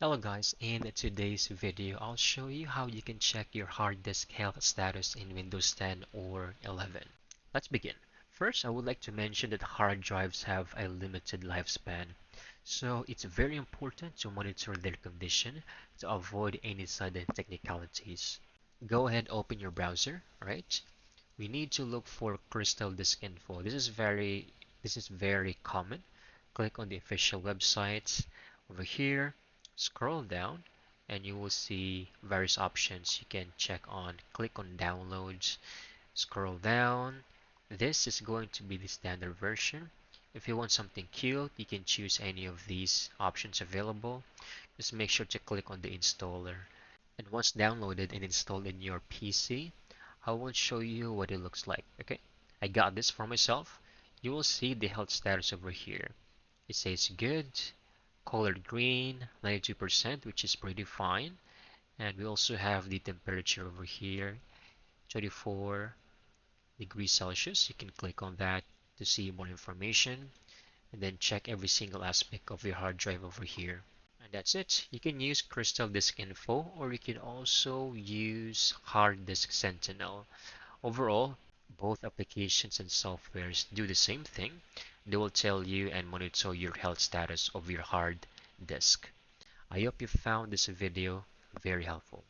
Hello guys, in today's video I'll show you how you can check your hard disk health status in Windows 10 or 11. Let's begin. First, I would like to mention that hard drives have a limited lifespan, so it's very important to monitor their condition to avoid any sudden technicalities. Go ahead, open your browser, right? We need to look for CrystalDiskInfo. This is very common. Click on the official websites over here, scroll down, and you will see various options you can check on. Click on downloads, scroll down. This is going to be the standard version. If you want something cute, you can choose any of these options available. Just make sure to click on the installer. And once downloaded and installed in your PC, I will show you what it looks like. Okay, I got this for myself. You will see the health status over here. It says good, colored green, 92%, which is pretty fine. And we also have the temperature over here, 24 degrees Celsius. You can click on that to see more information and then check every single aspect of your hard drive over here. And that's it. You can use Crystal Disk Info or you can also use Hard Disk Sentinel. Overall, both applications and softwares do the same thing. They will tell you and monitor your health status of your hard disk. I hope you found this video very helpful.